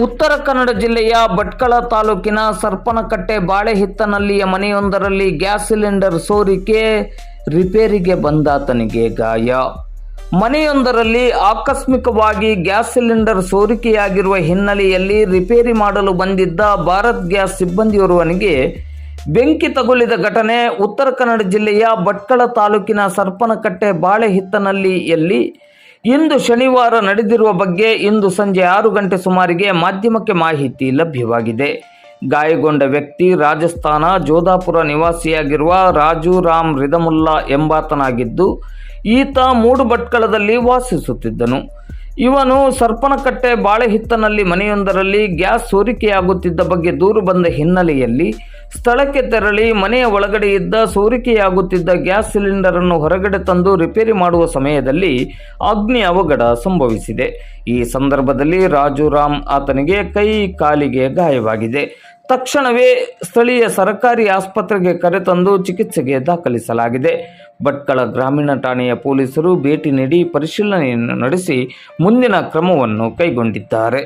ಉತ್ತರ ಕನ್ನಡ ಜಿಲ್ಲೆಯ ಭಟ್ಕಳ ತಾಲೂಕಿನ ಸರ್ಪನಕಟ್ಟೆ ಬಾಳೆಹಿತ್ತನಲ್ಲಿಯ ಮನೆಯೊಂದರಲ್ಲಿ gas cylinder ಸೋರಿಕೆ, ರಿಪೇರಿಗೆ ಬಂದಾತನಿಗೆ ಗಾಯ. ಮನೆಯೊಂದರಲ್ಲಿ ಆಕಸ್ಮಿಕವಾಗಿ ಗ್ಯಾಸ್ ಸಿಲಿಂಡರ್ ಸೋರಿಕೆಯಾಗಿರುವ ಹಿನ್ನೆಲೆಯಲ್ಲಿ ರಿಪೇರಿ ಮಾಡಲು ಬಂದಿದ್ದ ಭಾರತ್ ಗ್ಯಾಸ್ ಸಿಬ್ಬಂದಿಯೋರ್ವನಿಗೆ ಬೆಂಕಿ ತಗುಲಿದ ಘಟನೆ ಉತ್ತರ ಕನ್ನಡ ಜಿಲ್ಲೆಯ ಭಟ್ಕಳ ತಾಲೂಕಿನ ಸರ್ಪನಕಟ್ಟೆ ಬಾಳೆಹಿತ್ತನಲ್ಲಿಯಲ್ಲಿ ಇಂದು ಶನಿವಾರ ನಡೆದಿರುವ ಬಗ್ಗೆ ಇಂದು ಸಂಜೆ 6 ಗಂಟೆ ಸುಮಾರಿಗೆ ಮಾಧ್ಯಮಕ್ಕೆ ಮಾಹಿತಿ ಲಭ್ಯವಾಗಿದೆ. ಗಾಯಗೊಂಡ ವ್ಯಕ್ತಿ ರಾಜಸ್ಥಾನ ಜೋಧಾಪುರ ನಿವಾಸಿಯಾಗಿರುವ ರಾಜು ರಾಮ್ ರಿದಮುಲ್ಲಾ ಎಂಬಾತನಾಗಿದ್ದು, ಈತ ಮೂಡುಭಟ್ಕಳದಲ್ಲಿ ವಾಸಿಸುತ್ತಿದ್ದನು. ಇವನು ಸರ್ಪನಕಟ್ಟೆ ಬಾಳೆಹಿತ್ತನಲ್ಲಿ ಮನೆಯೊಂದರಲ್ಲಿ ಗ್ಯಾಸ್ ಸೋರಿಕೆಯಾಗುತ್ತಿದ್ದ ಬಗ್ಗೆ ದೂರು ಬಂದ ಹಿನ್ನೆಲೆಯಲ್ಲಿ ಸ್ಥಳಕ್ಕೆ ತೆರಳಿ ಮನೆಯ ಒಳಗಡೆ ಇದ್ದ ಸೋರಿಕೆಯಾಗುತ್ತಿದ್ದ ಗ್ಯಾಸ್ ಸಿಲಿಂಡರ್ ಅನ್ನು ಹೊರಗಡೆ ತಂದು ರಿಪೇರಿ ಮಾಡುವ ಸಮಯದಲ್ಲಿ ಅಗ್ನಿ ಅವಘಡ ಸಂಭವಿಸಿದೆ. ಈ ಸಂದರ್ಭದಲ್ಲಿ ರಾಜು ರಾಮ್ ಆತನಿಗೆ ಕೈ ಕಾಲಿಗೆ ಗಾಯವಾಗಿದೆ. ತಕ್ಷಣವೇ ಸ್ಥಳೀಯ ಸರ್ಕಾರಿ ಆಸ್ಪತ್ರೆಗೆ ಕರೆತಂದು ಚಿಕಿತ್ಸೆಗೆ ದಾಖಲಿಸಲಾಗಿದೆ. ಭಟ್ಕಳ ಗ್ರಾಮೀಣ ಠಾಣೆಯ ಪೊಲೀಸರು ಭೇಟಿ ನೀಡಿ ಪರಿಶೀಲನೆಯನ್ನು ನಡೆಸಿ ಮುಂದಿನ ಕ್ರಮವನ್ನು ಕೈಗೊಂಡಿದ್ದಾರೆ.